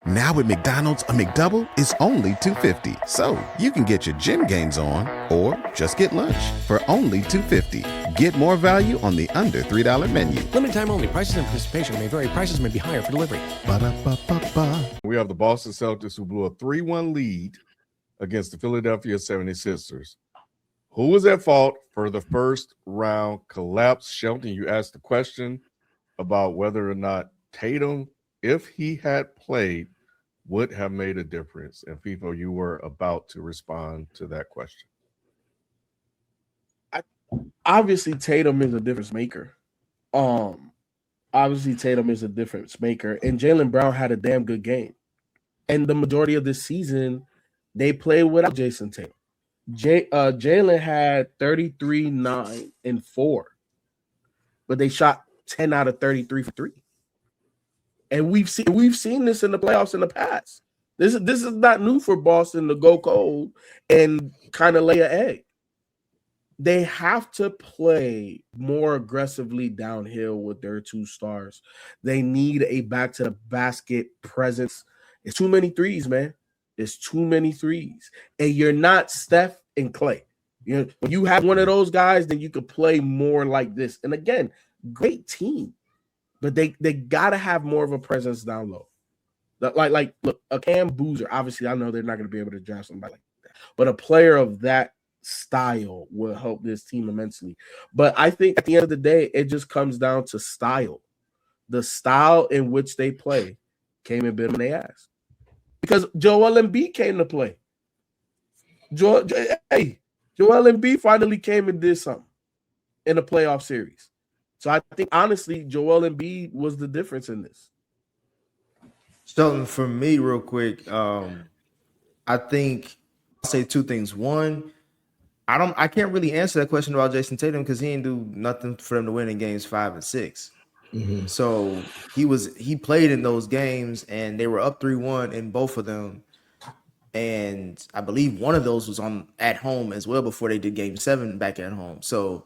Now at McDonald's, a McDouble is only $2.50. So you can get your gym gains on or just get lunch for only $2.50. Get more value on the under $3 menu. Limited time only. Prices and participation may vary. Prices may be higher for delivery. Ba-da-ba-ba-ba. We have the Boston Celtics who blew a 3-1 lead against the Philadelphia 76ers. Who was at fault for the first round collapse? Shelton, you asked the question about whether or not Tatum, if he had played, would have made a difference. And FIFO, you were about to respond to that question. Obviously, Tatum is a difference maker. And Jaylen Brown had a damn good game. And the majority of this season, they played without Jason Tatum. Jaylen had 33, 9, and 4, but they shot 10 out of 33 for 3. And we've seen this in the playoffs in the past. This is not new for Boston to go cold and kind of lay an egg. They have to play more aggressively downhill with their two stars. They need a back to the basket presence. It's too many threes, man. It's too many threes. And you're not Steph and Clay. When you have one of those guys, then you could play more like this. And again, great team. But they got to have more of a presence down low. Like look, a Cam Boozer, obviously I know they're not going to be able to draft somebody like that. But a player of that style will help this team immensely. But I think at the end of the day, it just comes down to style. The style in which they play came and bit them in their ass. Because Joel Embiid came to play. Joel Embiid finally came and did something in the playoff series. So I think, honestly, Joel Embiid was the difference in this. Shelton, for me, real quick, I think I'll say two things. One, I can't really answer that question about Jason Tatum because he didn't do nothing for them to win in games 5 and 6. Mm-hmm. So he played in those games and they were up 3-1 in both of them. And I believe one of those was at home as well before they did game 7 back at home. So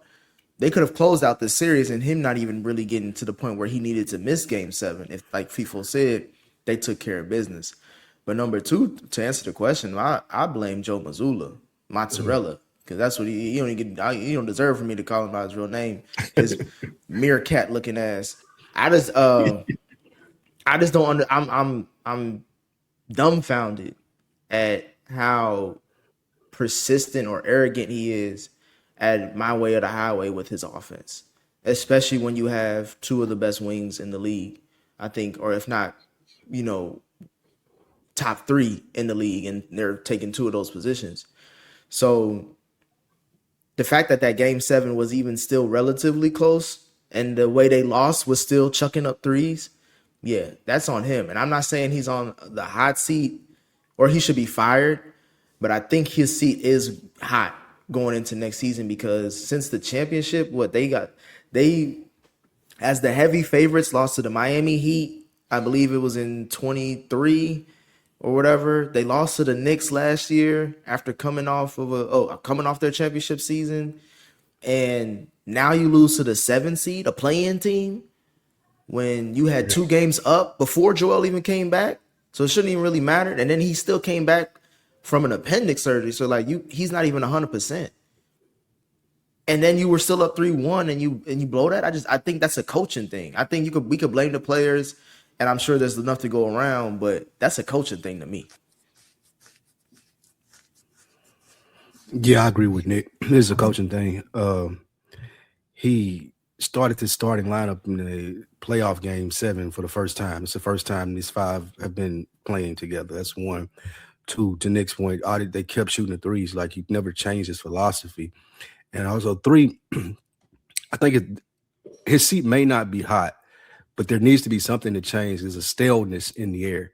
they could have closed out the series and him not even really getting to the point where he needed to miss game 7. If, like FIFO said, they took care of business. But number 2, to answer the question, I blame Joe Mozzarella, because that's what he don't deserve for me to call him by his real name. His meerkat looking ass. I just don't I'm dumbfounded at how persistent or arrogant he is at my way or the highway with his offense, especially when you have two of the best wings in the league, I think, or if not, top 3 in the league, and they're taking 2 of those positions. So the fact that game 7 was even still relatively close and the way they lost was still chucking up threes, yeah, that's on him. And I'm not saying he's on the hot seat or he should be fired, but I think his seat is hot going into next season, because since the championship, they as the heavy favorites lost to the Miami Heat. I believe it was in 23 or whatever. They lost to the Knicks last year after coming off their championship season. And now you lose to the 7 seed, a play-in team, when you had 2 games up before Joel even came back. So it shouldn't even really matter. And then he still came back from an appendix surgery. So he's not even 100%. And then you were still up 3-1 and you blow that. I think that's a coaching thing. I think we could blame the players, and I'm sure there's enough to go around, but that's a coaching thing to me. Yeah, I agree with Nick. This is a coaching thing. He started the starting lineup in the playoff game 7 for the first time. It's the first time these 5 have been playing together. That's 1. 2, to Nick's point, they kept shooting the threes. Like, he never changed his philosophy. And also 3, I think his seat may not be hot, but there needs to be something to change. There's a staleness in the air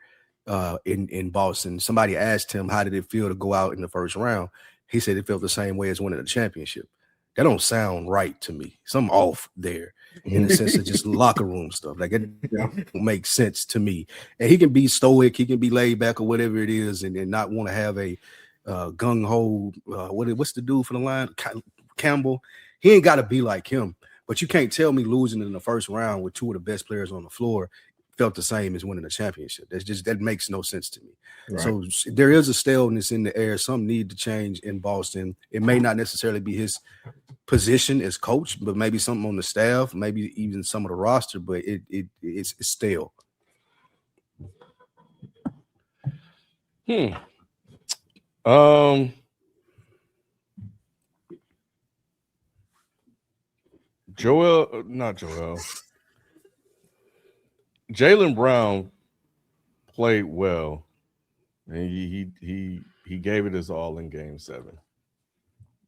in Boston. Somebody asked him, how did it feel to go out in the first round? He said it felt the same way as winning a championship. That don't sound right to me. Something off there in the sense of just locker room stuff. Like, it don't make sense to me. And he can be stoic, he can be laid back or whatever it is, and not want to have a gung-ho, what's the dude for the line? Campbell. He ain't got to be like him. But you can't tell me losing in the first round with 2 of the best players on the floor felt the same as winning a championship. That makes no sense to me. Right. So there is a staleness in the air. Some need to change in Boston. It may not necessarily be his position as coach, but maybe something on the staff, maybe even some of the roster, but it's stale. Jaylen Brown played well, and he gave it his all in Game 7,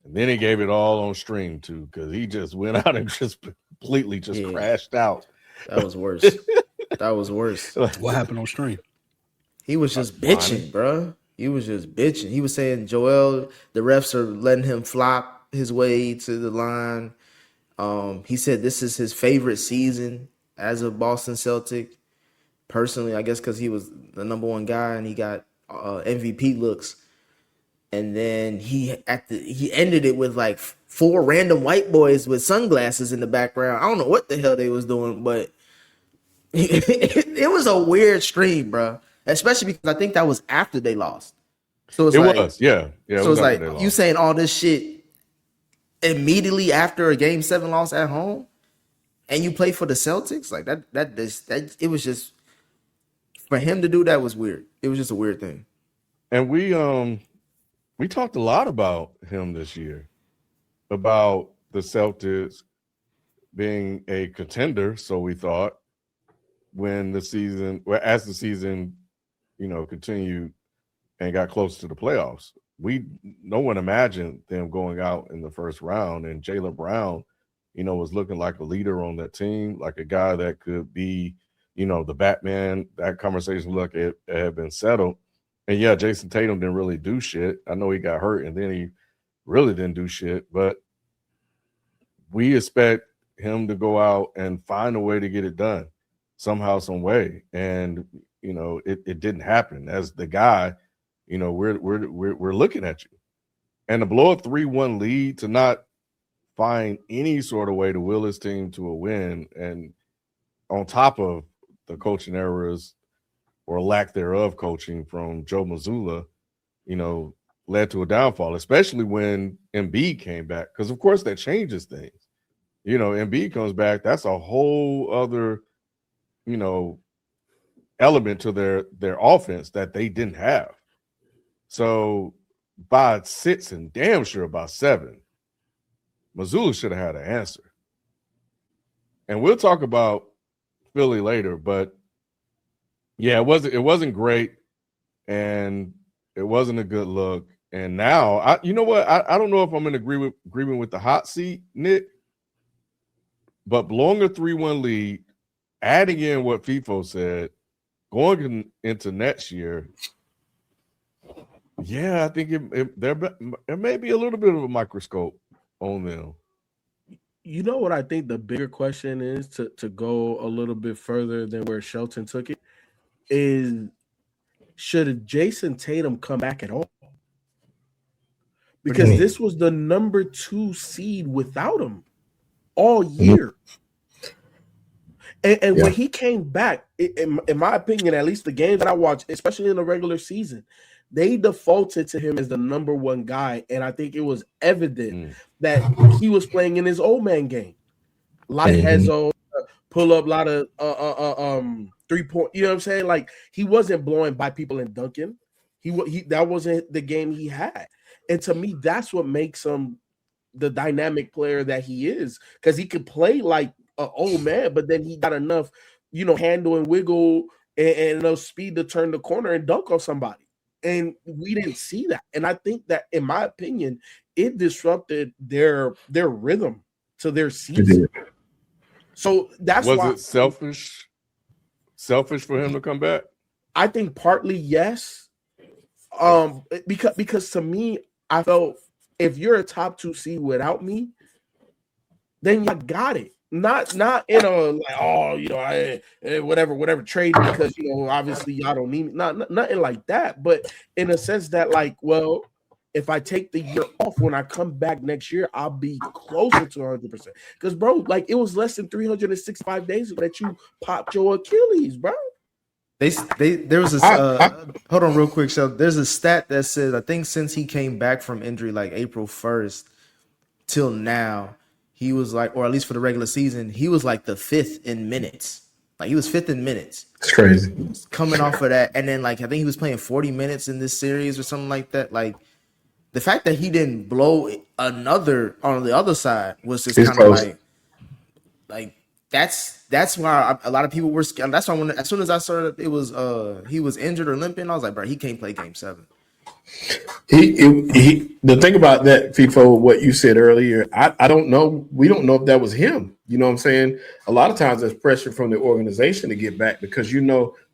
and then he gave it all on stream too, because he just went out and just completely crashed out. That was worse. That was worse. What happened on stream? He was just bitching, bro. He was just bitching. He was saying Joel, the refs are letting him flop his way to the line. He said this is his favorite season as a Boston Celtic. Personally, I guess because he was the number one guy and he got MVP looks. And then he ended it with like 4 random white boys with sunglasses in the background. I don't know what the hell they was doing, but it was a weird stream, bro. Especially because I think that was after they lost. So it's yeah. So it's like you saying all this shit immediately after a Game 7 loss at home, and you play for the Celtics, like that. It was just for him to do that was weird. It was just a weird thing. And we talked a lot about him this year, about the Celtics being a contender. So we thought as the season, continued and got close to the playoffs, no one imagined them going out in the first round. And Jaylen Brown, was looking like a leader on that team, like a guy that could be, the Batman. That conversation it had been settled. And yeah, Jason Tatum didn't really do shit. I know he got hurt and then he really didn't do shit, but we expect him to go out and find a way to get it done somehow, some way. And, it didn't happen. As the guy, we're looking at you. And to blow a 3-1 lead, to not find any sort of way to will his team to a win, and on top of the coaching errors or lack thereof coaching from Joe Mazzulla, led to a downfall, especially when Embiid came back. Because, of course, that changes things. Embiid comes back, that's a whole other, element to their offense that they didn't have. So by 6 and damn sure by 7, Mazzulla should have had an answer. And we'll talk about Philly later, but yeah, it wasn't great, and it wasn't a good look. And now, I don't know if I'm in agreement with the hot seat, Nick, but blowing a 3-1 lead, adding in what FIFO said, going into next year, yeah, I think there may be a little bit of a microscope on them. You know what I think the bigger question is, to go a little bit further than where Shelton took it, is should Jason Tatum come back at all? Because this was the number 2 seed without him all year. And when he came back, in my opinion, at least the games that I watched, especially in the regular season, they defaulted to him as the number 1 guy. And I think it was evident that he was playing in his old man game. A lot of head zone, pull up, a lot of 3-point, you know what I'm saying? Like, he wasn't blowing by people and dunking. That wasn't the game he had. And to me, that's what makes him the dynamic player that he is, because he could play like an old man, but then he got enough, handle and wiggle and enough speed to turn the corner and dunk on somebody. And we didn't see that. And I think that, in my opinion, it disrupted their rhythm to their season. So that's why. Was it selfish for him to come back? I think partly yes. Because to me, I felt if you're a top 2 seed without me, then you got it. Not in a like, whatever trade, because obviously y'all don't need me. Nothing like that. But in a sense that, like, well, if I take the year off, when I come back next year, I'll be closer to 100%. Because, bro, like it was less than 365 days ago that you popped your Achilles, bro. There was a hold on real quick. So there's a stat that says I think since he came back from injury like April 1st till now, he was like, or at least for the regular season, he was like the 5th in minutes. Like he was 5th in minutes. It's crazy. Coming off of that, and then like I think he was playing 40 minutes in this series or something like that. Like the fact that he didn't blow another on the other side was just kind of like that's why a lot of people were scared. That's why as soon as I saw that it was he was injured or limping, I was like, bro, he can't play Game 7. The thing about that, FIFO, what you said earlier, I don't know. We don't know if that was him. You know what I'm saying? A lot of times there's pressure from the organization to get back because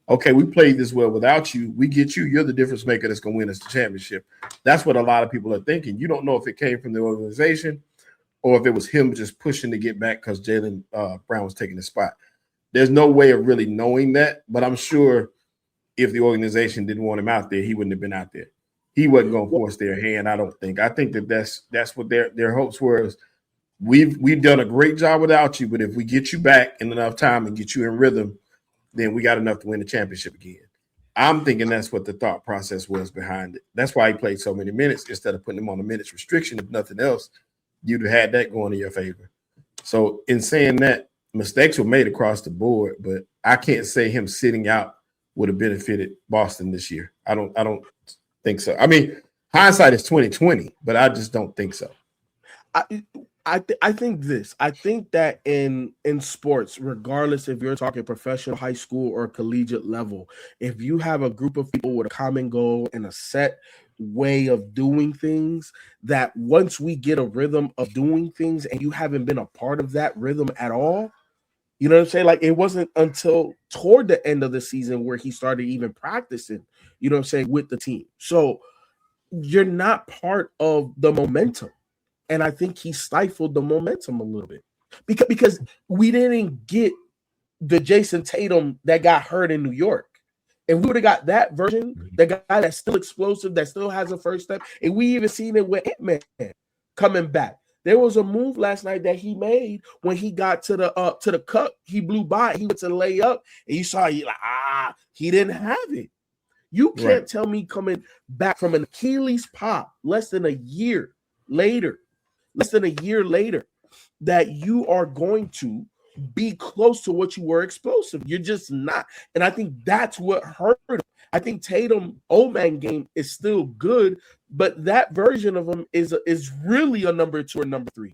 okay, we played this well without you. We get you. You're the difference maker that's going to win us the championship. That's what a lot of people are thinking. You don't know if it came from the organization or if it was him just pushing to get back because Jaylen Brown was taking the spot. There's no way of really knowing that, but I'm sure if the organization didn't want him out there, he wouldn't have been out there. He wasn't going to force their hand, I don't think. I think that's what their hopes were. Is we've done a great job without you, but if we get you back in enough time and get you in rhythm, then we got enough to win the championship again. I'm thinking that's what the thought process was behind it. That's why he played so many minutes instead of putting him on a minutes restriction. If nothing else, you'd have had that going in your favor. So in saying that, mistakes were made across the board, but I can't say him sitting out would have benefited Boston this year. I don't think so. I mean, hindsight is 2020, but I just don't think so. I think this. I think that in sports, regardless if you're talking professional, high school, or collegiate level, if you have a group of people with a common goal and a set way of doing things, that once we get a rhythm of doing things and you haven't been a part of that rhythm at all, you know what I'm saying? Like it wasn't until toward the end of the season where he started even practicing, you know what I'm saying, with the team. So you're not part of the momentum. And I think he stifled the momentum a little bit because we didn't get the Jason Tatum that got hurt in New York. And we would have got that version, the guy that's still explosive, that still has a first step. And we even seen it with Ant-Man coming back. There was a move last night that he made when he got to the cup. He blew by. He went to lay up, and you saw he didn't have it. You can't tell me coming back from an Achilles pop less than a year later, that you are going to be close to what you were explosive. You're just not. And I think that's what hurt him. I think Tatum old man game is still good, but that version of him is really a number 2 or number 3.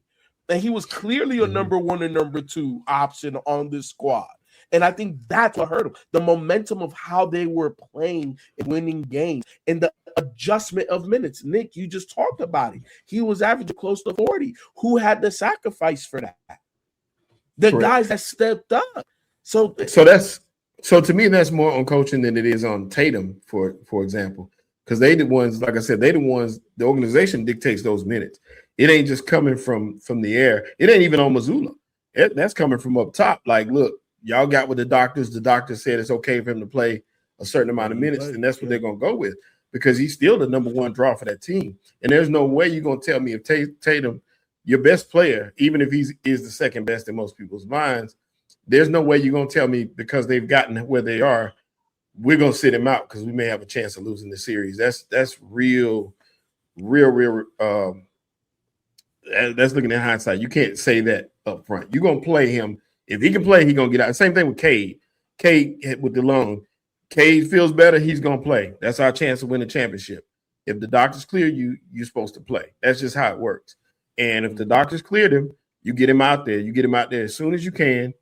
And he was clearly a number 1 and number 2 option on this squad. And I think that's what hurt him. The momentum of how they were playing and winning games and the adjustment of minutes. Nick, you just talked about it. He was averaging close to 40. Who had the sacrifice for that? The guys that stepped up. So to me, that's more on coaching than it is on Tatum, for example. Because they the ones, like I said, the organization dictates those minutes. It ain't just coming from the air. It ain't even on Mazzulla. That's coming from up top. Like, look, y'all got with the doctors. The doctor said it's okay for him to play a certain amount of minutes, and that's what they're going to go with because he's still the number 1 draw for that team. And there's no way you're going to tell me if Tatum, your best player, even if he is the second best in most people's minds, there's no way you're going to tell me because they've gotten where they are, we're going to sit him out because we may have a chance of losing the series. That's real. That's looking at hindsight. You can't say that up front. You're going to play him. If he can play, he's going to get out. Same thing with Cade. Cade with the lung. Cade feels better, he's going to play. That's our chance to win the championship. If the doctors clear you, you're supposed to play. That's just how it works. And if the doctors cleared him, you get him out there. You get him out there as soon as you can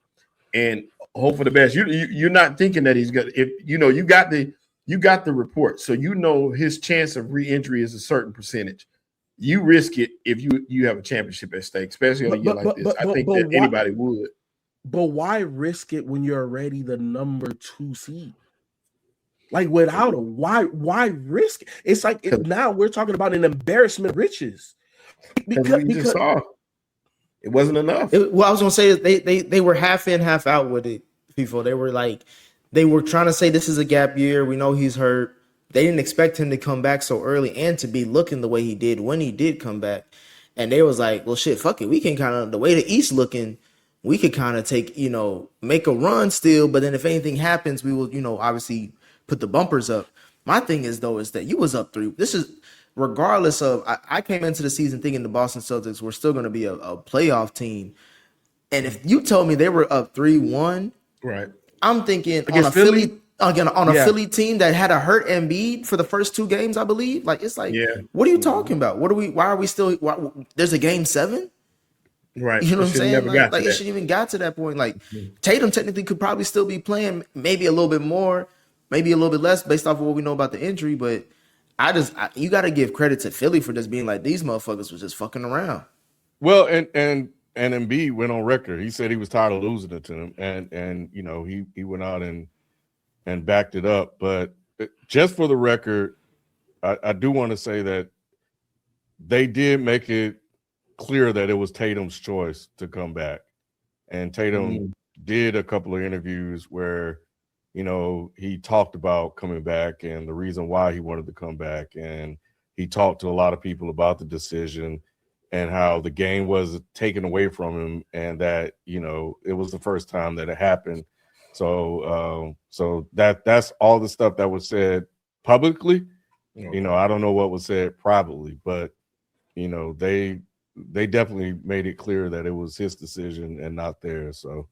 and hope for the best. You're not thinking that he's going to – if you know, you got the report. So you know his chance of re-injury is a certain percentage. You risk it if you have a championship at stake, especially on a year like this. I think that anybody would. But why risk it when you're already the number 2 seed? Like without him, why risk it? It's like now we're talking about an embarrassment of riches. Because we just saw it wasn't enough. I was gonna say is they were half in, half out with it. People, they were trying to say this is a gap year. We know he's hurt. They didn't expect him to come back so early and to be looking the way he did when he did come back. And they was like, well, shit, fuck it. We can kind of, the way the East looking, we could kind of take, make a run still. But then if anything happens, we will, obviously put the bumpers up. My thing is, though, is that you was up 3. This is regardless of, I came into the season thinking the Boston Celtics were still going to be a playoff team. And if you told me they were up 3-1, right, I'm thinking against on a Philly team that had a hurt Embiid for the first 2 games, I believe. Like, it's like, what are you talking about? Why are we still, there's a game 7? Right. You know what I'm saying? Like it shouldn't even got to that point. Like Tatum technically could probably still be playing maybe a little bit more, maybe a little bit less based off of what we know about the injury. But you got to give credit to Philly for just being like, these motherfuckers was just fucking around. Well, and Embiid went on record. He said he was tired of losing it to him, and he went out and backed it up. But just for the record, I do want to say that they did make it clear that it was Tatum's choice to come back. And Tatum did a couple of interviews where, he talked about coming back and the reason why he wanted to come back. And he talked to a lot of people about the decision and how the game was taken away from him and that, it was the first time that it happened. So that's all the stuff that was said publicly. I don't know what was said privately, but, they definitely made it clear that it was his decision and not theirs. So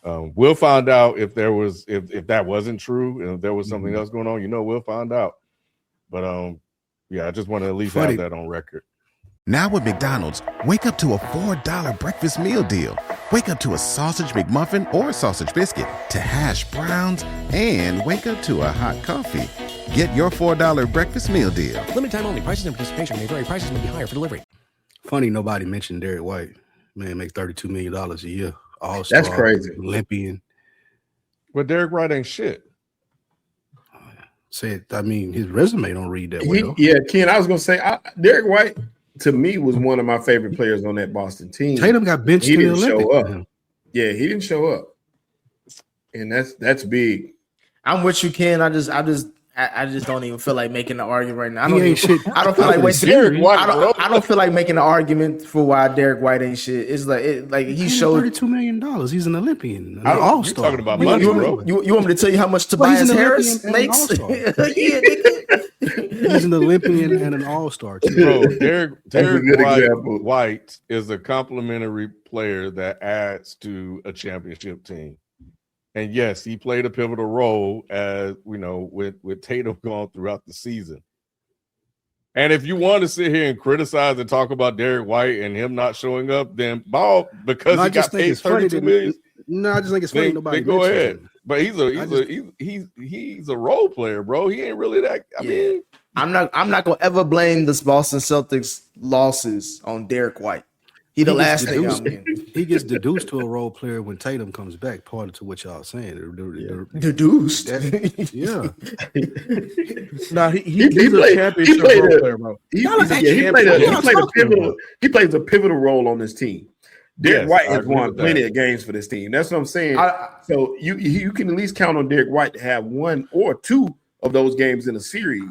we'll find out if that wasn't true and if there was something else going on. We'll find out. But I just want to at least have that on record. Now with McDonald's, wake up to a $4 breakfast meal deal. Wake up to a sausage McMuffin or sausage biscuit, to hash browns, and wake up to a hot coffee. Get your $4 breakfast meal deal. Limited time only. Prices and participation may vary. Prices may be higher for delivery. Funny, nobody mentioned Derek White. Man, makes $32 million a year. All-star, that's crazy. Olympian. But Derek White ain't shit. His resume don't read that well. Ken, I was going to say, Derek White, to me, was one of my favorite players on that Boston team. Tatum got benched. He didn't show up. Yeah, he didn't show up. And that's big. I'm with you, Ken. I just don't even feel like making the argument right now. I don't feel like making an argument for why Derek White ain't shit. It's like he showed $32 million. He's an Olympian, an all-star. Talking about money, bro. You want me to tell you how much Tobias Harris makes? He's an Olympian and an all-star too. Bro, Derek White is a complimentary player that adds to a championship team. And yes, he played a pivotal role as with Tatum gone throughout the season. And if you want to sit here and criticize and talk about Derek White and him not showing up, then because he got paid $32 million. No, I just think it's funny nobody. Go ahead, but he's a role player, bro. He ain't really that. I mean, I'm not gonna ever blame this Boston Celtics losses on Derek White. He last thing. He gets deduced to a role player when Tatum comes back. Part to what y'all saying. Deduced. Yeah. He's a championship role player, bro. He plays a pivotal role on this team. Derek White has won plenty of games for this team. That's what I'm saying. So you can at least count on Derek White to have 1 or 2 of those games in a series.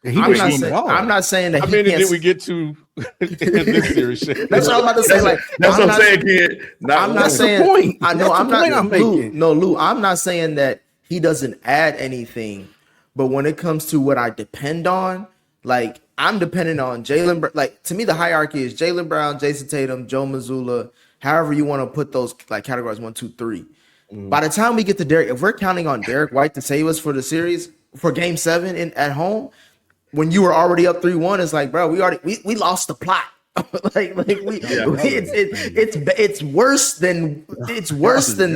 I'm not saying that. How many did we get to in this series? That's what I'm about to say. Like, that's what I'm saying, kid. I'm not saying. I know. I'm not. Lou. I'm not saying that he doesn't add anything, but when it comes to what I depend on, like I'm dependent on Jaylen. Like to me, the hierarchy is Jaylen Brown, Jason Tatum, Joe Mazzulla. However you want to put those like categories 1, 2, 3. By the time we get to Derek, if we're counting on Derek White to save us for the series for Game 7 at home. When you were already up 3-1, it's like, bro, we lost the plot. It's worse than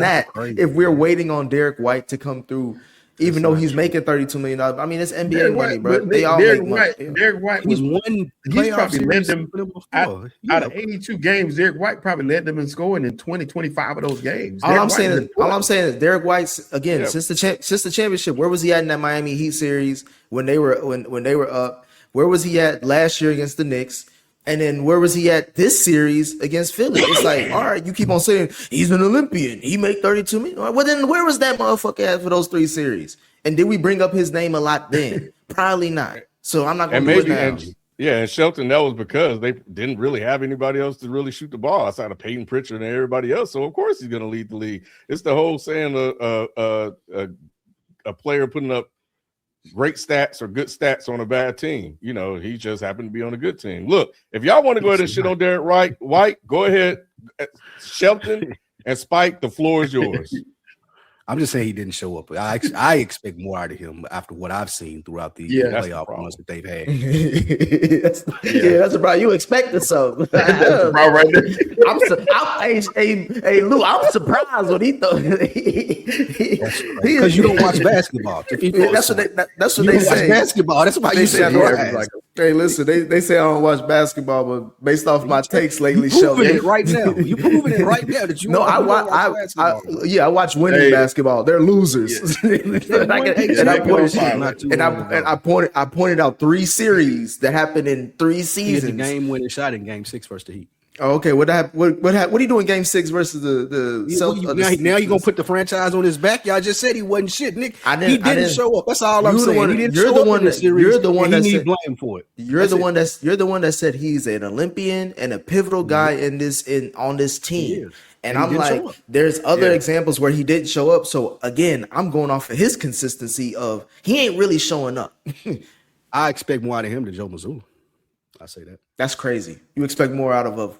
that. If we're waiting on Derek White to come through, even though he's making $32 million. I mean, it's NBA money, bro. They all make money. Derek White was one. He's probably led them out of 82 games. Derek White probably led them in scoring in 20-25 of those games. All I'm saying is Derek White's again since the championship. Where was he at in that Miami Heat series when they were up? Where was he at last year against the Knicks? And then where was he at this series against Philly? It's like, all right, you keep on saying he's an Olympian. He made $32 million. Well, then where was that motherfucker at for those 3 series? And did we bring up his name a lot then? Probably not. So I'm not going And to do it maybe, now. and Shelton, that was because they didn't really have anybody else to really shoot the ball outside of Peyton Pritchard and everybody else. So of course he's going to lead the league. It's the whole saying a player putting up great stats or good stats on a bad team. You know, he just happened to be on a good team. Look, if y'all want to go ahead and shit on Derek White, go ahead. Shelton and Spike, the floor is yours. I'm just saying he didn't show up. I expect more out of him after what I've seen throughout the playoff runs that they've had. That's the problem. You expected something. That's the problem right there. Hey, Lou, I'm surprised when he thought. Because you don't watch basketball. That's what they say. Watch basketball. That's why you say like, hey, listen, they say I don't watch basketball, but based off my takes lately, you proving it right now. You proving it right now that you. No, I watch winning basketball. They're losers. Yeah. I pointed out 3 series that happened in 3 seasons. He had the game-winning shot in Game 6 versus the Heat. Oh, okay, what are you doing Game 6 versus the Celtics? Now you're gonna put the franchise on his back. Y'all just said he wasn't shit, Nick. He didn't show up. That's all I'm saying. You're the one that need blame for it. You're the one that said he's an Olympian and a pivotal guy on this team. And I'm like, there's other examples where he didn't show up. So again, I'm going off of his consistency of he ain't really showing up. I expect more out of him than Joe Mazzulla. I say that. That's crazy. You expect more out of a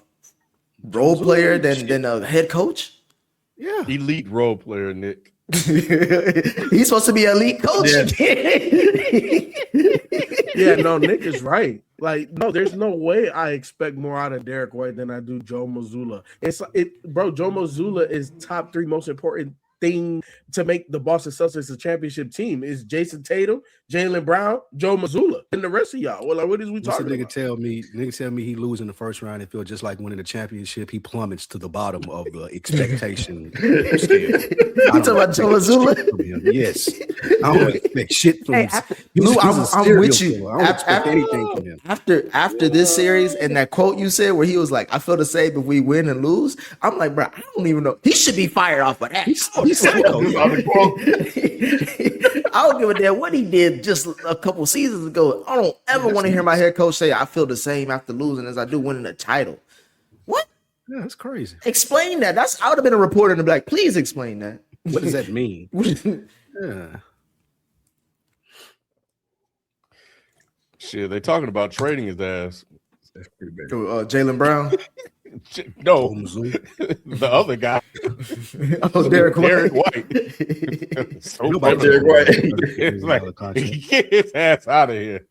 role player than a head coach? Yeah. Elite role player, Nick. He's supposed to be an elite coach. Yeah, no, Nick is right. Like, no, there's no way I expect more out of Derek White than I do Joe Mazzulla. Joe Mazzulla is top 3 most important thing to make the Boston Celtics a championship team is Jason Tatum, Jaylen Brown, Joe Mazzulla, and the rest of y'all. Well, like, what is we talking about? Nigga tell me he lose in the first round and feel just like winning the championship. He plummets to the bottom of the expectation scale. You talking about Joe Mazzulla? Yes. I don't expect shit from him. I'm with you. I don't expect anything from him. After this series and that quote you said where he was like, I feel the same if we win and lose. I'm like, bro, I don't even know. He should be fired off of that. I don't give a damn what he did just a couple seasons ago. I don't ever want to hear my head coach say I feel the same after losing as I do winning a title. What? Yeah, that's crazy. Explain that. I would have been a reporter and be like, please explain that. What does that mean? Yeah. Shit, they talking about trading his ass. That's pretty bad. Jaylen Brown. No, the other guy. Oh, Derek White. Derek White. It's like, get his ass out of here.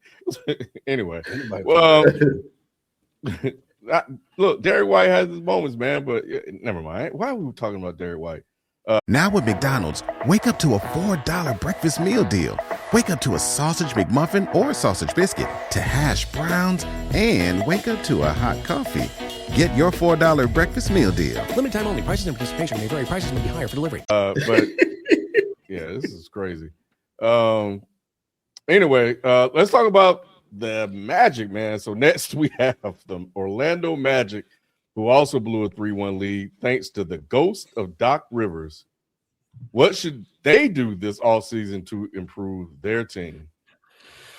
Anyway, well, look, Derek White has his moments, man, but never mind. Why are we talking about Derek White? Now with McDonald's, wake up to a $4 breakfast meal deal. Wake up to a sausage McMuffin or sausage biscuit, to hash browns, and wake up to a hot coffee. Get your $4 breakfast meal deal. Limited time only. Prices and participation may vary. Prices may be higher for delivery. But yeah, this is crazy. Anyway, let's talk about the Magic, man. So next we have the Orlando Magic, who also blew a 3-1 lead thanks to the ghost of Doc Rivers. What should they do this offseason to improve their team?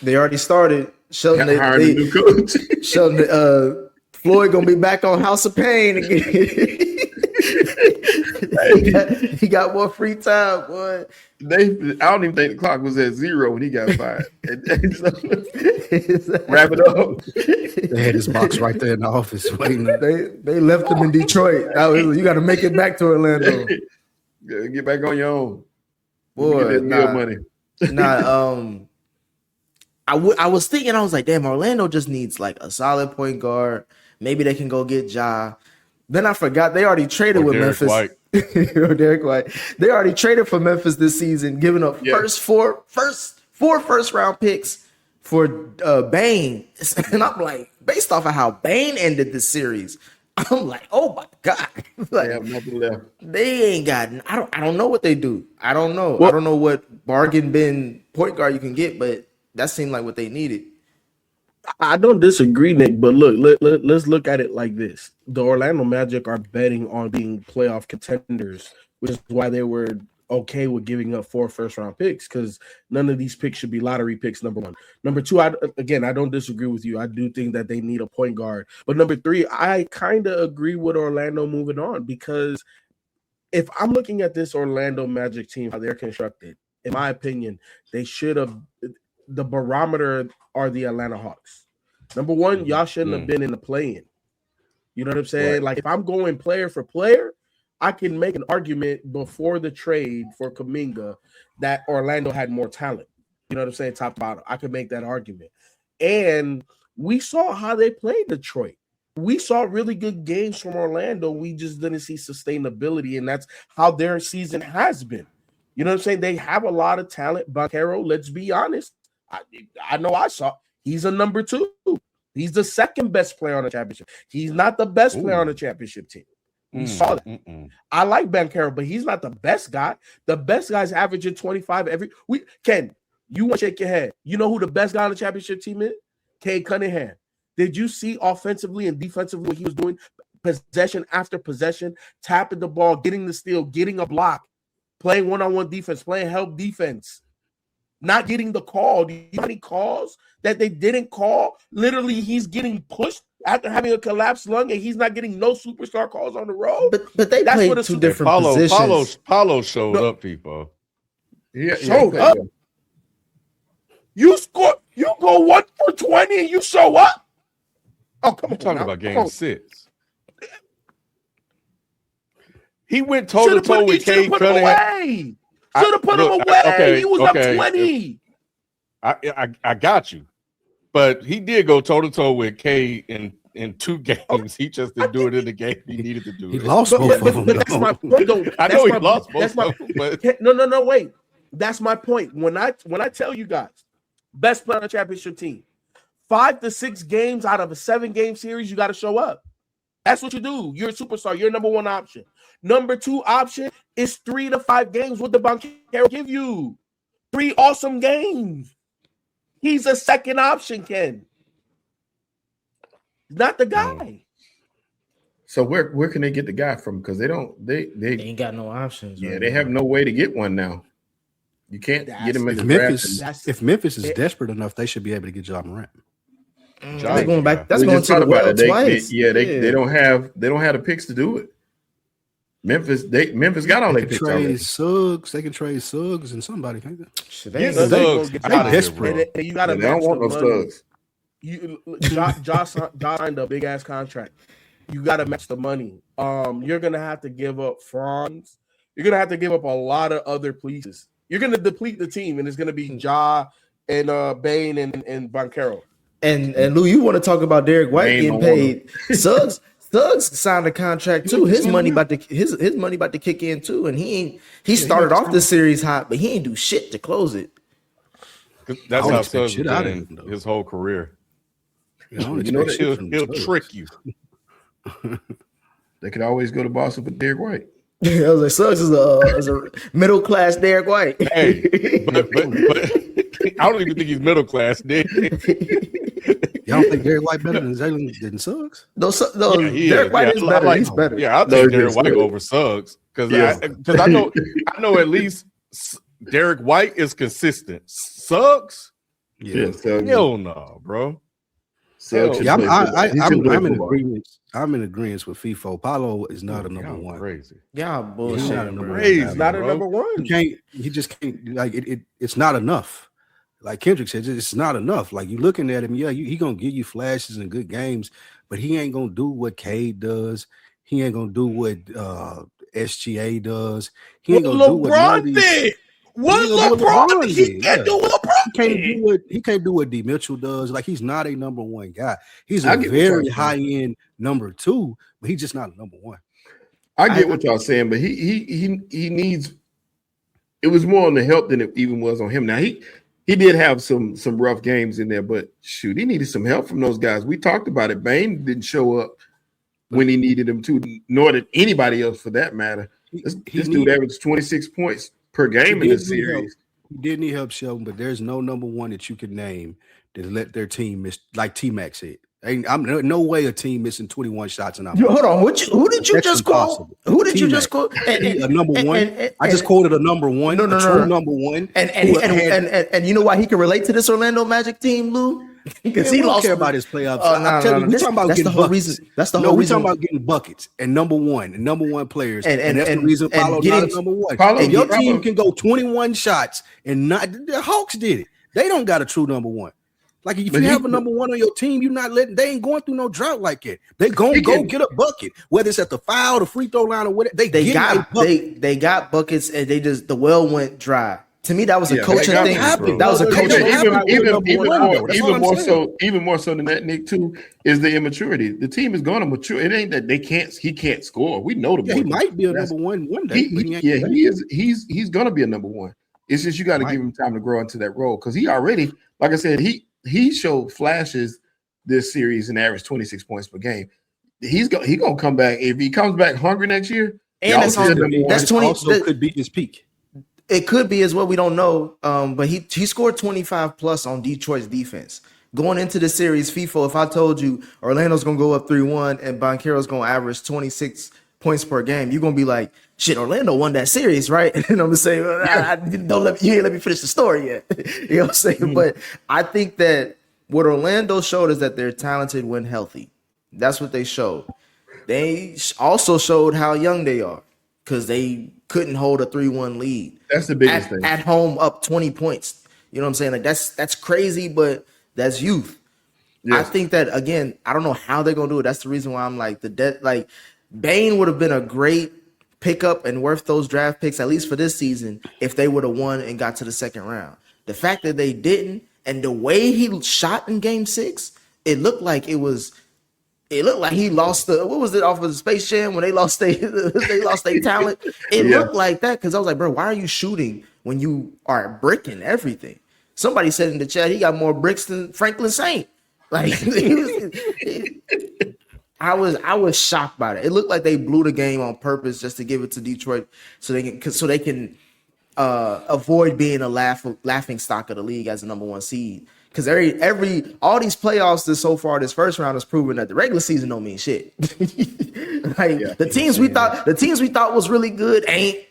They already started. Sheldon, Hired a new coach. Sheldon, Floyd gonna be back on House of Pain again. he got more free time, boy. I don't even think the clock was at 0 when he got fired. Wrap it up. They had his box right there in the office waiting. They left him in Detroit. You got to make it back to Orlando. Get back on your own. Boy, money. I was thinking, I was like, damn, Orlando just needs like a solid point guard. Maybe they can go get Ja. Then I forgot they already traded with Derek Memphis. White. Or Derek White. They already traded for Memphis this season, giving up four first round picks for Bane. And I'm like, based off of how Bane ended the series, I'm like, oh my God. Like, they have nothing left. They ain't got. I don't know what they do. I don't know. I don't know what bargain bin point guard you can get, but that seemed like what they needed. I don't disagree, Nick, but look, let's look at it like this. The Orlando Magic are betting on being playoff contenders, which is why they were okay with giving up 4 first-round picks because none of these picks should be lottery picks, number one. Number two, I don't disagree with you. I do think that they need a point guard. But number three, I kind of agree with Orlando moving on because if I'm looking at this Orlando Magic team, how they're constructed, in my opinion, they should have – the barometer are the Atlanta Hawks. Number one, y'all shouldn't have been in the play-in. You know what I'm saying? Right. Like, if I'm going player for player, I can make an argument before the trade for Kuminga that Orlando had more talent. You know what I'm saying? Top to bottom. I could make that argument. And we saw how they played Detroit. We saw really good games from Orlando. We just didn't see sustainability, and that's how their season has been. You know what I'm saying? They have a lot of talent. Banchero, let's be honest. I know I saw he's a number 2. He's the second best player on the championship. He's not the best player on the championship team. We saw that. I like Banchero, but he's not the best guy. The best guy's averaging 25 every week. Ken, you want to shake your head. You know who the best guy on the championship team is? Cade Cunningham. Did you see offensively and defensively what he was doing? Possession after possession, tapping the ball, getting the steal, getting a block, playing one-on-one defense, playing help defense, not getting the call. Do you know how many calls that they didn't call? Literally, he's getting pushed after having a collapsed lung, and he's not getting no superstar calls on the road. But they played two different positions. Paulo showed up, people. Showed up. You score. You go 1 for 20, and you show up. Oh, come on! I'm talking about game 6. He went toe to toe with Cade Cunningham. Should have put him away. Okay, he was up 20. I got you. But he did go toe-to-toe with Cade in 2 games. He just didn't do it in the game he needed to do. He lost both of them. That's my point, though. I know he lost both of them. But No, wait. That's my point. When I tell you guys, best player on the championship team, 5 to 6 games out of a 7-game series, you got to show up. That's what you do. You're a superstar. You're number 1 option. Number 2 option is 3 to 5 games. What the Banchero give you? 3 awesome games. He's a second option, Ken. Not the guy. So where can they get the guy from? Because they ain't got no options. Yeah, they have no way to get one now. You can't get him in the draft. If Memphis is desperate enough, they should be able to get Ja Morant. They're going back. That's going to the well twice. They don't have the picks to do it. Memphis got all their picks already. Suggs. They can trade Suggs and somebody. Can't they? They desperate. You got to. They don't want no Suggs. Josh signed a big ass contract. You got to match the money. You're gonna have to give up Franz. You're gonna have to give up a lot of other pieces. You're gonna deplete the team, and it's gonna be Ja and Bane and Banchero. And Lou, you want to talk about Derek White getting paid? Suggs signed a contract too. His money about to kick in too, and he started off the series hot, but he ain't do shit to close it. That's how Suggs has been his whole career. He'll trick you. They could always go to Boston with Derek White. I was like, Suggs is a middle class Derek White. Hey, but I don't even think he's middle class. Y'all think Derek White better than than Suggs? No, Derek White is better. He's better. Yeah, I'll take Derek White over Suggs because I know at least Derek White is consistent. Suggs, hell no, bro. I'm in agreement. I'm in agreement with FIFO. Paulo is not a number 1. Crazy. Yeah, bullshit. He's not a number 1. He's not a number 1. He just can't. Like it's not enough. Like Kendrick said, it's not enough. Like you looking at him, he gonna give you flashes and good games, but he ain't gonna do what Cade does. He ain't gonna do what SGA does. He ain't gonna do what LeBron did. What LeBron did? He can't do what LeBron. He can't do what D Mitchell does. Like he's not a number 1 guy. He's a very high end number 2, but he's just not a number 1. I get what y'all saying, but he needs. It was more on the help than it even was on him. Now he did have some rough games in there, but shoot, he needed some help from those guys. We talked about it. Bane didn't show up when he needed him to, nor did anybody else for that matter. This dude averaged 26 points per game in this series. He did need help, Sheldon, but there's no number 1 that you can name that let their team miss, like T-Mac said. I'm no way a team missing 21 shots and I'm Hold on. Who did you That's just impossible. quote? Who did you T-Mac. just quote? A number one. I just quoted a number one. No, a true number one. And you know why he can relate to this Orlando Magic team, Lou? Because he don't lost. care about his playoffs. I'm telling you, we're talking about that's getting the whole buckets. reason. That's the whole reason. We're talking about getting buckets and number one players. And that's the reason Paulo not a number one. If your team can go 21 shots and not the Hawks did it. They don't got a true number one. Like if you have a number one on your team, you're not letting. They ain't going through no drought like that. They gonna go get a bucket, whether it's at the foul, the free throw line, or whatever. They got buckets, and the well went dry. To me, that was a coaching thing. That was a coaching. Even more so than that, Nick, too, is the immaturity. The team is going to mature. It ain't that he can't score. We know the boy. He might be a number one day. He is. He's going to be a number one. It's just you got to give him time to grow into that role because he already, like I said, he showed flashes this series and averaged 26 points per game. He's gonna come back. If he comes back hungry next year, and that's 20. Also could be his peak. It could be as well. We don't know. But he scored 25 plus on Detroit's defense. Going into the series, FIFO, if I told you Orlando's gonna go up 3-1 and Banchero's gonna average 26 points per game, you're gonna be like, shit, Orlando won that series, right? And I'm gonna say, you ain't let me finish the story yet. You know what I'm saying? Mm-hmm. But I think that what Orlando showed is that they're talented when healthy. That's what they showed. They also showed how young they are because they couldn't hold a 3-1 lead. That's the biggest thing. At home, up 20 points. You know what I'm saying? Like that's crazy, but that's youth. Yes. I think that again, I don't know how they're gonna do it. That's the reason why I'm like Bane would have been a great pickup and worth those draft picks, at least for this season, if they would have won and got to the second round. The fact that they didn't, and the way he shot in Game 6, it looked like he lost what was it off of the Space Jam when they lost their talent. It looked like that because I was like, bro, why are you shooting when you are bricking everything? Somebody said in the chat he got more bricks than Franklin Saint. Like I was shocked by that. It looked like they blew the game on purpose just to give it to Detroit so they can avoid being a laughing stock of the league as a number one seed. Because all these playoffs this first round has proven that the regular season don't mean shit. The teams we thought was really good ain't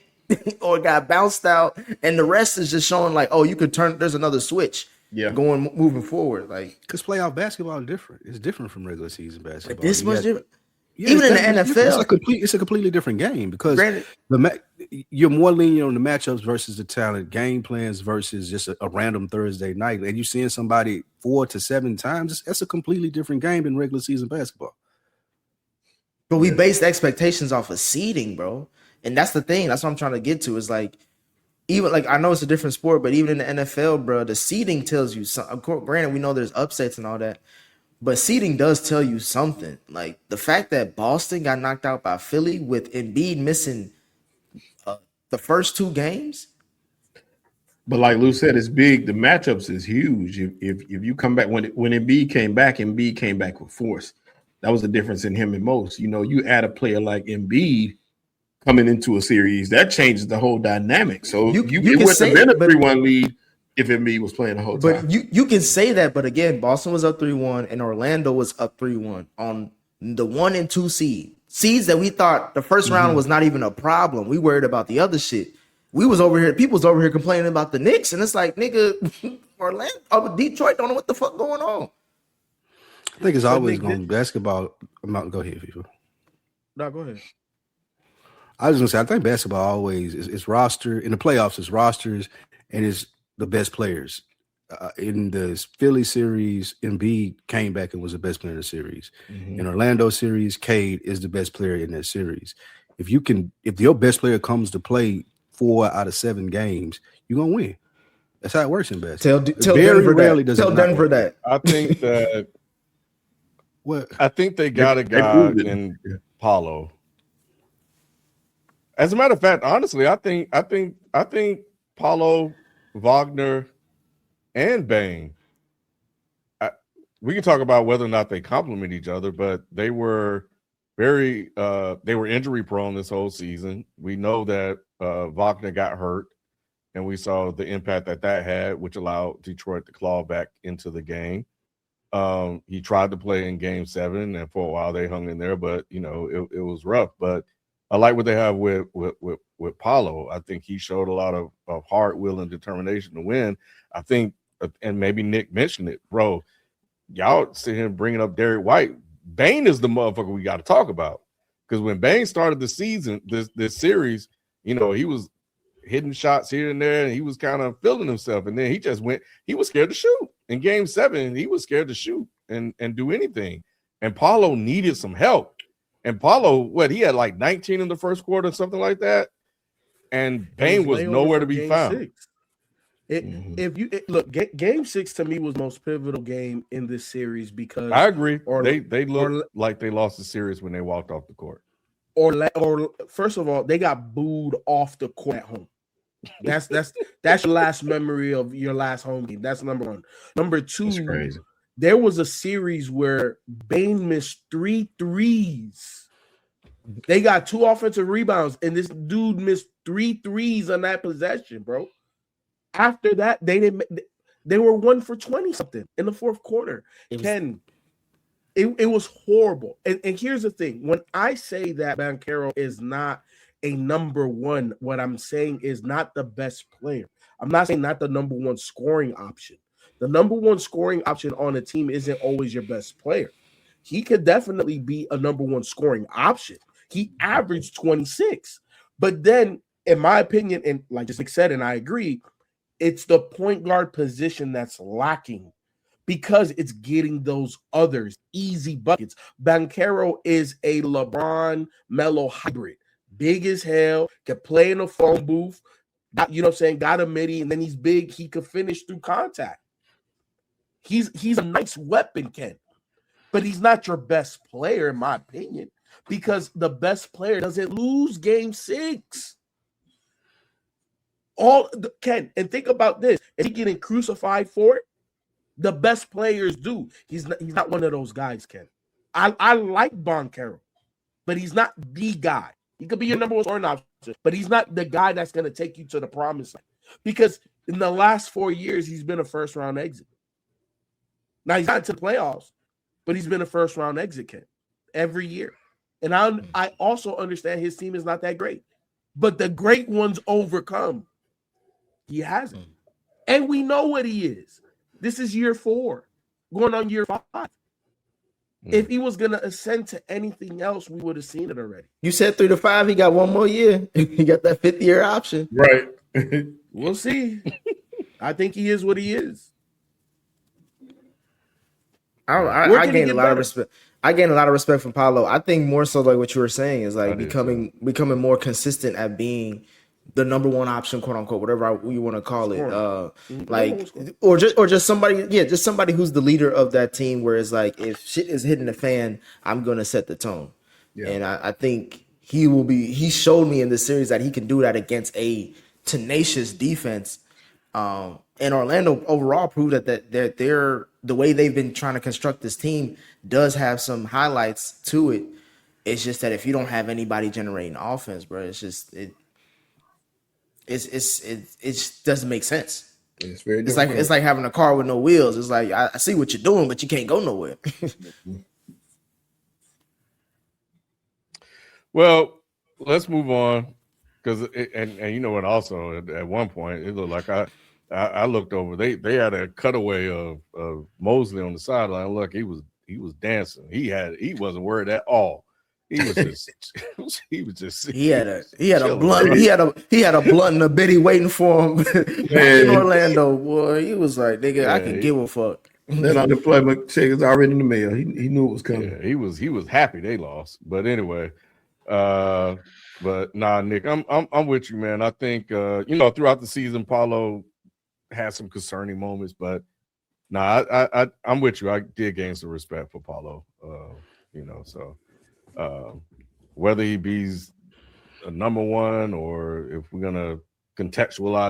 or got bounced out, and the rest is just showing like, oh, you could turn. There's another switch. Moving forward, like because playoff basketball is different. It's different from regular season basketball. This much different. Even in the NFL, it's a completely different game because you're more lenient on the matchups versus the talent, game plans versus just a random Thursday night, and you're seeing somebody 4 to 7 times. That's a completely different game than regular season basketball. But we based expectations off of seeding, bro, and that's the thing. That's what I'm trying to get to. Is like. Even like I know it's a different sport, but even in the NFL, bro, the seeding tells you something. Granted, we know there's upsets and all that, but seeding does tell you something. Like the fact that Boston got knocked out by Philly with Embiid missing the first 2 games. But like Lou said, it's big. The matchups is huge. If you come back when Embiid came back with force. That was the difference in him and most. You know, you add a player like Embiid coming into a series, that changes the whole dynamic. So you would have been a 3-1 lead if Embiid was playing the whole time. But you can say that, but again, Boston was up 3-1 and Orlando was up 3-1 on the 1 and 2 seeds that we thought the first round was not even a problem. We worried about the other shit. People was over here complaining about the Knicks, and it's like, nigga, Detroit don't know what the fuck going on. I think it's always going to basketball. Go ahead, people. No, go ahead. I was gonna say I think basketball always is roster in the playoffs. It's rosters and it's the best players. In the Philly series, Embiid came back and was the best player in the series. Mm-hmm. In Orlando series, Cade is the best player in that series. If your best player comes to play 4 out of 7 games, you're gonna win. That's how it works in basketball. Tell Denver that. I think that. What? I think they got a guy in Paulo. As a matter of fact, honestly, I think Paulo, Wagner, and Bane. We can talk about whether or not they complement each other, but they were injury prone this whole season. We know that Wagner got hurt, and we saw the impact that had, which allowed Detroit to claw back into the game. He tried to play in Game 7, and for a while they hung in there, but it was rough. But I like what they have with Paolo. I think he showed a lot of heart, will, and determination to win. I think, and maybe Nick mentioned it, bro. Y'all sit here bringing up Derek White. Bane is the motherfucker we got to talk about, because when Bane started the season, this series, he was hitting shots here and there, and he was kind of feeling himself, and then he just went. He was scared to shoot in Game 7. He was scared to shoot and do anything. And Paolo needed some help. And Paolo, he had like 19 in the first quarter, something like that. And Bane was nowhere to be found. If you look, Game 6 to me was the most pivotal game in this series, because I agree. They looked like they lost the series when they walked off the court. Or first of all, they got booed off the court at home. That's your last memory of your last home game. That's number one. Number two, there was a series where Bane missed 3 threes. They got 2 offensive rebounds, and this dude missed 3 threes on that possession, bro. After that, they were 1 for 20 something in the fourth quarter. It was horrible. And here's the thing: when I say that Banchero is not a number one, what I'm saying is not the best player. I'm not saying not the number one scoring option. The number one scoring option on a team isn't always your best player. He could definitely be a number one scoring option. He averaged 26. But then, in my opinion, and like just said, and I agree, it's the point guard position that's lacking, because it's getting those others easy buckets. Banchero is a LeBron Melo hybrid. Big as hell, can play in a phone booth, got a midi, and then he's big. He could finish through contact. He's a nice weapon, Ken, but he's not your best player, in my opinion, because the best player doesn't lose Game 6. Ken, and think about this: is he getting crucified for it? The best players do. He's not one of those guys, Ken. I like Banchero, but he's not the guy. He could be your number one scoring option, but he's not the guy that's going to take you to the promised land. Because in the last 4 years, he's been a first-round exit. Now, he's not to the playoffs, but he's been a first-round exit, Ken, every year. And I also understand his team is not that great. But the great ones overcome. He hasn't. And we know what he is. This is year 4, going on year 5. If he was going to ascend to anything else, we would have seen it already. You said 3 to 5. He got 1 more year. He got that 5th-year option. Right. We'll see. I think he is what he is. I gained a lot of respect. I gained a lot of respect from Paolo. I think more so like what you were saying is like becoming more consistent at being the number one option, quote unquote, whatever you want to call it. Or just somebody, just somebody who's the leader of that team, where it's like, if shit is hitting the fan, I'm gonna set the tone. Yeah. And I think he showed me in this series that he can do that against a tenacious defense. And Orlando overall proved that they're the way they've been trying to construct this team does have some highlights to it. It's just that if you don't have anybody generating offense, bro, it's just it just doesn't make sense. It's very it's like having a car with no wheels. It's like I see what you're doing, but you can't go nowhere. Well, let's move on, because and you know what? Also, at one point, it looked like I looked over. They had a cutaway of Mosley on the sideline. Look, he was dancing. He wasn't worried at all. He was just he had a blunt. He had a blunt and a bitty waiting for him in Orlando. Boy, he was like, nigga, I can give a fuck. That unemployment check is already in the mail. He knew it was coming. Yeah, he was happy they lost. But anyway, but nah, Nick, I'm with you, man. I think throughout the season, Paulo had some concerning moments, but nah, I'm with you. I did gain some respect for Paulo. So whether he be a number one or if we're gonna contextualize.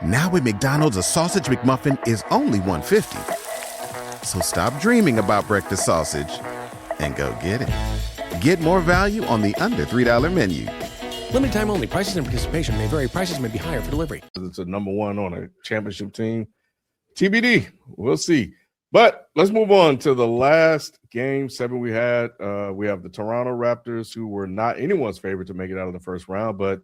Now at McDonald's, a sausage McMuffin is only $1.50. So stop dreaming about breakfast sausage and go get it. Get more value on the under $3 menu. Limited time only. Prices and participation may vary. Prices may be higher for delivery. It's a number one on a championship team. TBD. We'll see. But let's move on to the last game 7 we had. We have the Toronto Raptors, who were not anyone's favorite to make it out of the first round, but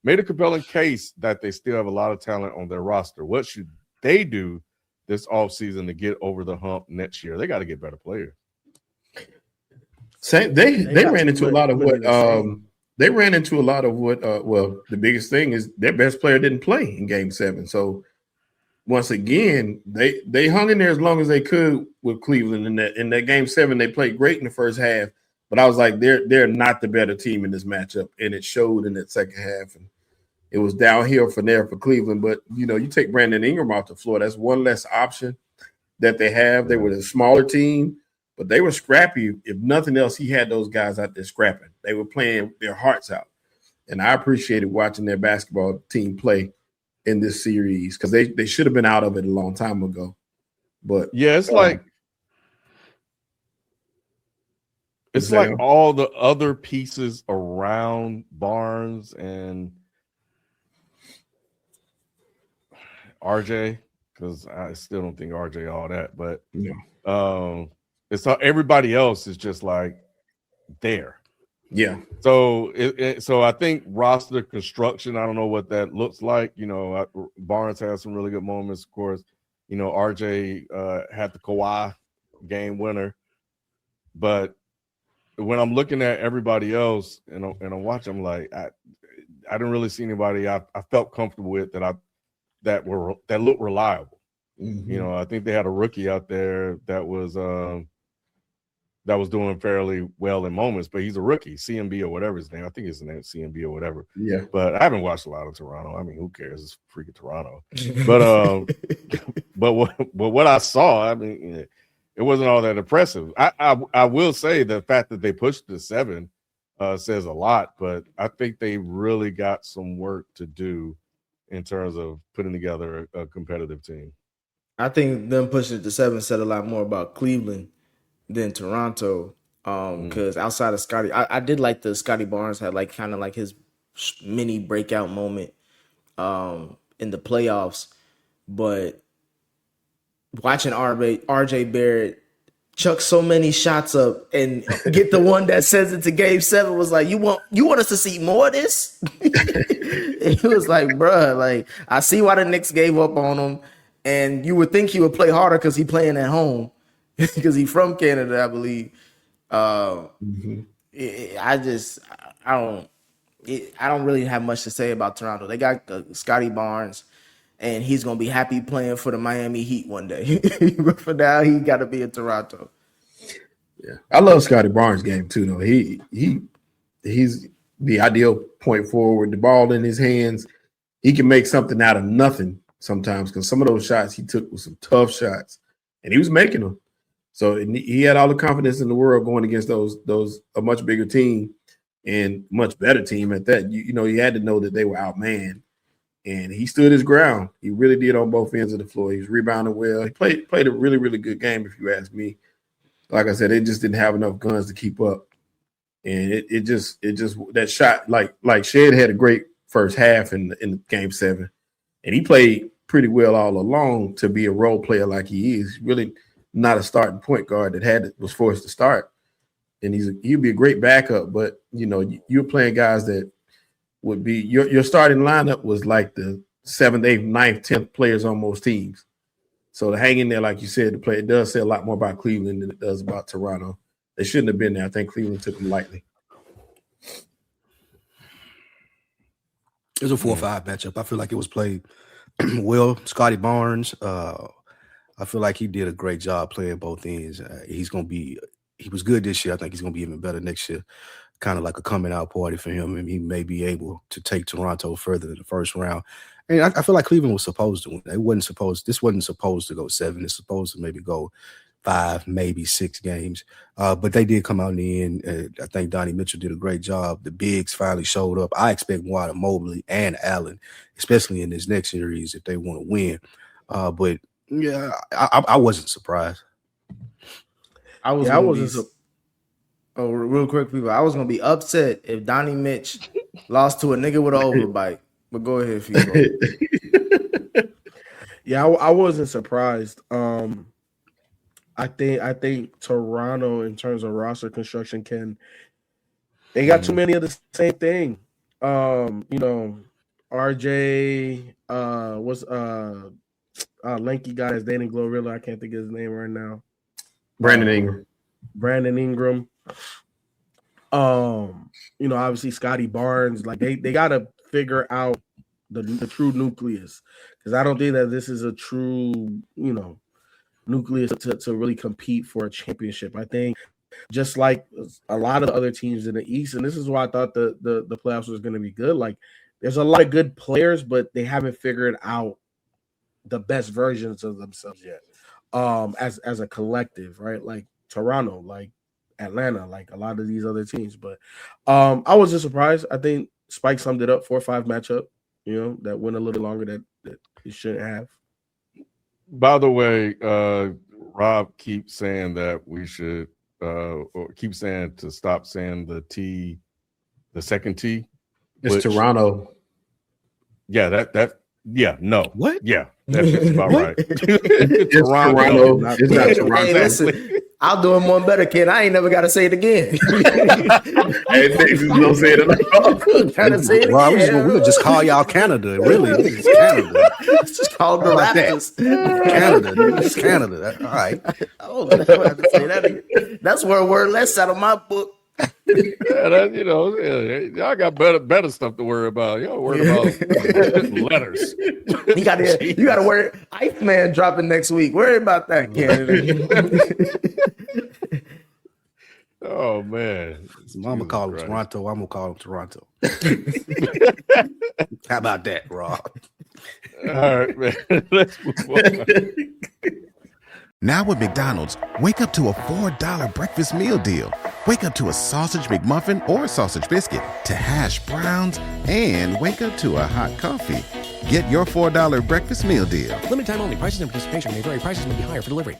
made a compelling case that they still have a lot of talent on their roster. What should they do this offseason to get over the hump next year? They got to get better players. They ran into a lot of what well, the biggest thing is their best player didn't play in game 7. So once again, they hung in there as long as they could with Cleveland. In that game 7, they played great in the first half, but I was like, they're not the better team in this matchup, and it showed in that second half. And it was downhill from there for Cleveland. But you take Brandon Ingram off the floor, that's one less option that they have. They were a smaller team, but they were scrappy. If nothing else, he had those guys out there scrapping. They were playing their hearts out, and I appreciated watching their basketball team play in this series because they should have been out of it a long time ago. But yeah, it's like all the other pieces around Barnes and RJ, because I still don't think RJ all that, but it's everybody else is just like there. Yeah. So so I think roster construction, I don't know what that looks like. Barnes has some really good moments, of course. RJ had the Kawhi game winner. But when I'm looking at everybody else and I'm watching, I'm like, I didn't really see anybody I felt comfortable with that looked reliable. Mm-hmm. I think they had a rookie out there that was doing fairly well in moments, but he's a rookie, CMB or whatever his name. I think his name is CMB or whatever. Yeah. But I haven't watched a lot of Toronto. I mean, who cares? It's freaking Toronto. But what I saw, I mean, it wasn't all that impressive. I will say the fact that they pushed to 7 says a lot, but I think they really got some work to do in terms of putting together a competitive team. I think them pushing it to 7 said a lot more about Cleveland than Toronto. Because outside of Scotty, I did like the Scotty Barnes had like kind of like his mini breakout moment in the playoffs, but watching RJ Barrett chuck so many shots up and get the one that sends it to game 7 was like, you want us to see more of this? It was like, bruh, like I see why the Knicks gave up on him, and you would think he would play harder because he playing at home because he's from Canada, I believe. I don't really have much to say about Toronto. They got Scotty Barnes, and he's gonna be happy playing for the Miami Heat one day. But for now, he got to be in Toronto. Yeah, I love Scotty Barnes' game too. Though he's the ideal point forward. The ball in his hands, he can make something out of nothing sometimes. Because some of those shots he took were some tough shots, and he was making them. So he had all the confidence in the world going against those a much bigger team and much better team at that. You had to know that they were outmanned, and he stood his ground. He really did on both ends of the floor. He was rebounding well. He played a really, really good game, if you ask me. Like I said, they just didn't have enough guns to keep up, and it just that shot like Shed had a great first half in game 7, and he played pretty well all along to be a role player like he is. Really not a starting point guard that was forced to start, and he'd be a great backup. But you're playing guys that would be your starting lineup was like the 7th, 8th, 9th, 10th players on most teams. So to hang in there, like you said, it does say a lot more about Cleveland than it does about Toronto. They shouldn't have been there. I think Cleveland took them lightly. It was a 4-5 matchup. I feel like it was played well. Scotty Barnes, I feel like he did a great job playing both ends. He was good this year. I think he's going to be even better next year. Kind of like a coming out party for him, and he may be able to take Toronto further in the first round. And I feel like Cleveland was supposed to win. This wasn't supposed to go 7. It's supposed to maybe go 5, maybe 6 games. But they did come out in the end. I think Donnie Mitchell did a great job. The bigs finally showed up. I expect more out of Mobley and Allen, especially in this next series if they want to win. But yeah, I wasn't surprised. Real quick, people. I was gonna be upset if Donnie Mitch lost to a nigga with an overbite. But go ahead, Fico. Yeah, I wasn't surprised. I think Toronto, in terms of roster construction, they got too many of the same thing. RJ, what's lanky guy is dating Glorilla. I can't think of his name right now. Brandon Ingram. Brandon Ingram. Obviously Scotty Barnes. Like they gotta figure out the true nucleus, because I don't think that this is a true nucleus to really compete for a championship. I think just like a lot of the other teams in the East, and this is why I thought the playoffs was going to be good. Like there's a lot of good players, but they haven't figured out the best versions of themselves yet. As a collective, right? Like Toronto, like Atlanta, like a lot of these other teams. But I was just surprised. I think Spike summed it up, 4-5 matchup, that went a little longer that it shouldn't have. By the way, Rob keeps saying that we should or keep saying to stop saying the second T. It's Toronto. Yeah, no. What? Yeah, that's about right. It's Toronto. It's not Toronto. Hey, listen, I'll do it more better, kid. I ain't never got to say it again. Hey, Davis don't say it. Gotta say it Rob, again. we would just call y'all Canada. Really, it's Canada. It's just called the Raptors. Canada. It's Canada. All right. Oh, I don't have to say that again. That's word less out of my book. Y'all got better stuff to worry about. Y'all worry about letters. You gotta worry. Iceman dropping next week. Worry about that, Canada. Oh man. Mama call him Toronto. I'm gonna call him Toronto. How about that, Rob? All right, man. Let's move on. Now with McDonald's, wake up to a $4 breakfast meal deal. Wake up to a sausage McMuffin or sausage biscuit, to hash browns, and wake up to a hot coffee. Get your $4 breakfast meal deal. Limited time only. Prices and participation may vary. Prices may be higher for delivery.